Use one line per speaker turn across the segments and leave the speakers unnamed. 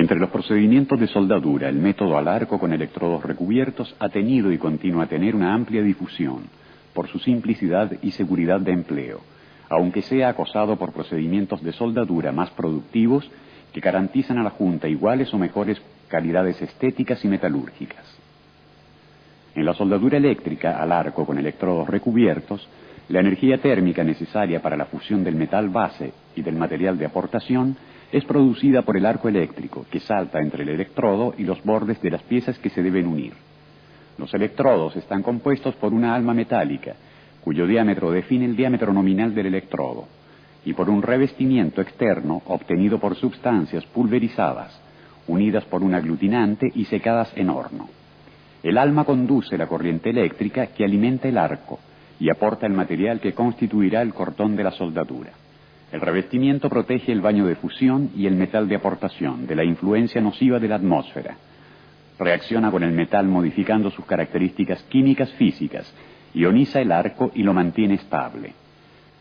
Entre los procedimientos de soldadura, el método al arco con electrodos recubiertos ha tenido y continúa a tener una amplia difusión, por su simplicidad y seguridad de empleo, aunque sea acosado por procedimientos de soldadura más productivos que garantizan a la Junta iguales o mejores calidades estéticas y metalúrgicas. En la soldadura eléctrica al arco con electrodos recubiertos, la energía térmica necesaria para la fusión del metal base y del material de aportación es producida por el arco eléctrico, que salta entre el electrodo y los bordes de las piezas que se deben unir. Los electrodos están compuestos por una alma metálica, cuyo diámetro define el diámetro nominal del electrodo, y por un revestimiento externo obtenido por sustancias pulverizadas, unidas por un aglutinante y secadas en horno. El alma conduce la corriente eléctrica que alimenta el arco y aporta el material que constituirá el cordón de la soldadura. El revestimiento protege el baño de fusión y el metal de aportación de la influencia nociva de la atmósfera. Reacciona con el metal modificando sus características químicas físicas, ioniza el arco y lo mantiene estable.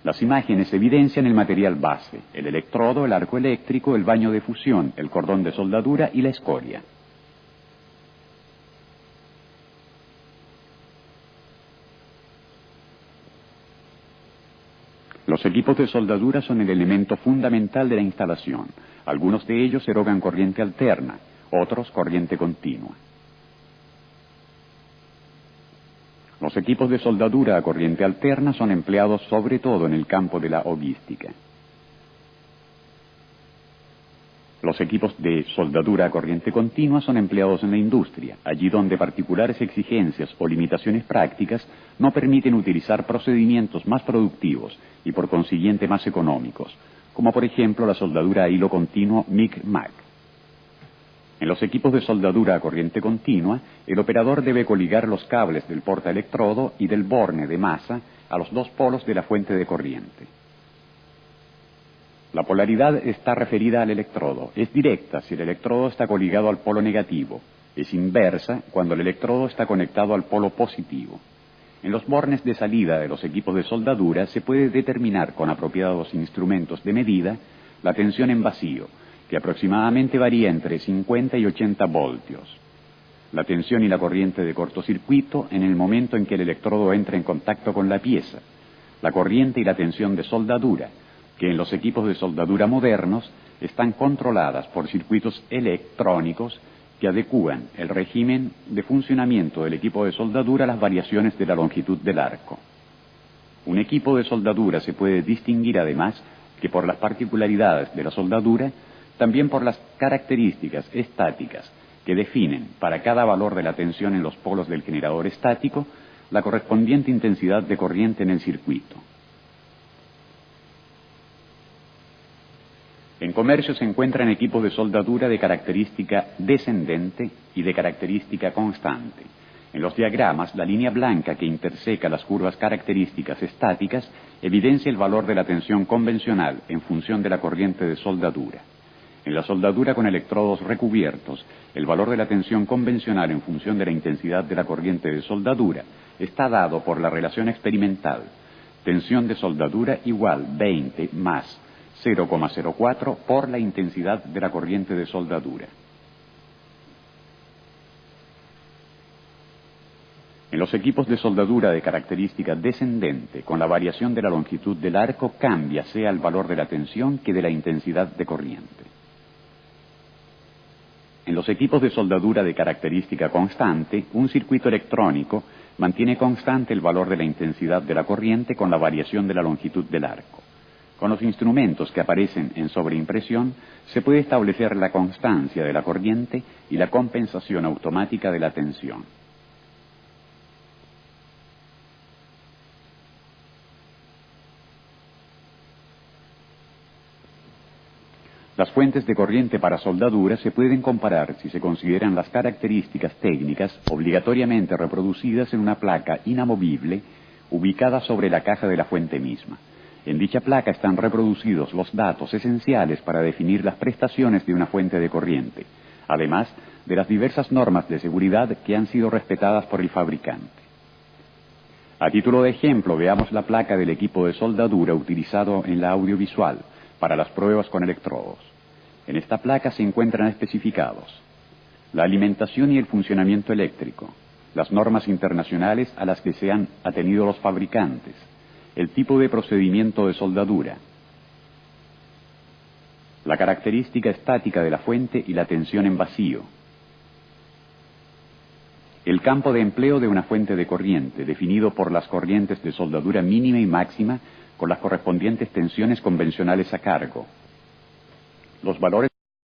Las imágenes evidencian el material base, el electrodo, el arco eléctrico, el baño de fusión, el cordón de soldadura y la escoria. Los equipos de soldadura son el elemento fundamental de la instalación. Algunos de ellos erogan corriente alterna, otros corriente continua. Los equipos de soldadura a corriente alterna son empleados sobre todo en el campo de la hoguística. Los equipos de soldadura a corriente continua son empleados en la industria, allí donde particulares exigencias o limitaciones prácticas no permiten utilizar procedimientos más productivos y por consiguiente más económicos, como por ejemplo la soldadura a hilo continuo MIG-MAG. En los equipos de soldadura a corriente continua, el operador debe coligar los cables del portaelectrodo y del borne de masa a los dos polos de la fuente de corriente. La polaridad está referida al electrodo. Es directa si el electrodo está coligado al polo negativo. Es inversa cuando el electrodo está conectado al polo positivo. En los bornes de salida de los equipos de soldadura se puede determinar con apropiados instrumentos de medida la tensión en vacío, que aproximadamente varía entre 50 y 80 voltios. La tensión y la corriente de cortocircuito en el momento en que el electrodo entra en contacto con la pieza. La corriente y la tensión de soldadura, que en los equipos de soldadura modernos están controladas por circuitos electrónicos que adecúan el régimen de funcionamiento del equipo de soldadura a las variaciones de la longitud del arco. Un equipo de soldadura se puede distinguir además que por las particularidades de la soldadura, también por las características estáticas que definen para cada valor de la tensión en los polos del generador estático la correspondiente intensidad de corriente en el circuito. En comercio se encuentran equipos de soldadura de característica descendente y de característica constante. En los diagramas, la línea blanca que interseca las curvas características estáticas evidencia el valor de la tensión convencional en función de la corriente de soldadura. En la soldadura con electrodos recubiertos, el valor de la tensión convencional en función de la intensidad de la corriente de soldadura está dado por la relación experimental. Tensión de soldadura igual 20 más 0,04 por la intensidad de la corriente de soldadura. En los equipos de soldadura de característica descendente, con la variación de la longitud del arco cambia sea el valor de la tensión que de la intensidad de corriente. En los equipos de soldadura de característica constante, un circuito electrónico mantiene constante el valor de la intensidad de la corriente con la variación de la longitud del arco. Con los instrumentos que aparecen en sobreimpresión, se puede establecer la constancia de la corriente y la compensación automática de la tensión. Las fuentes de corriente para soldadura se pueden comparar si se consideran las características técnicas obligatoriamente reproducidas en una placa inamovible ubicada sobre la caja de la fuente misma. En dicha placa están reproducidos los datos esenciales para definir las prestaciones de una fuente de corriente, además de las diversas normas de seguridad que han sido respetadas por el fabricante. A título de ejemplo, veamos la placa del equipo de soldadura utilizado en la audiovisual para las pruebas con electrodos. En esta placa se encuentran especificados la alimentación y el funcionamiento eléctrico, las normas internacionales a las que se han atenido los fabricantes, el tipo de procedimiento de soldadura, la característica estática de la fuente y la tensión en vacío, el campo de empleo de una fuente de corriente, definido por las corrientes de soldadura mínima y máxima con las correspondientes tensiones convencionales a cargo, los valores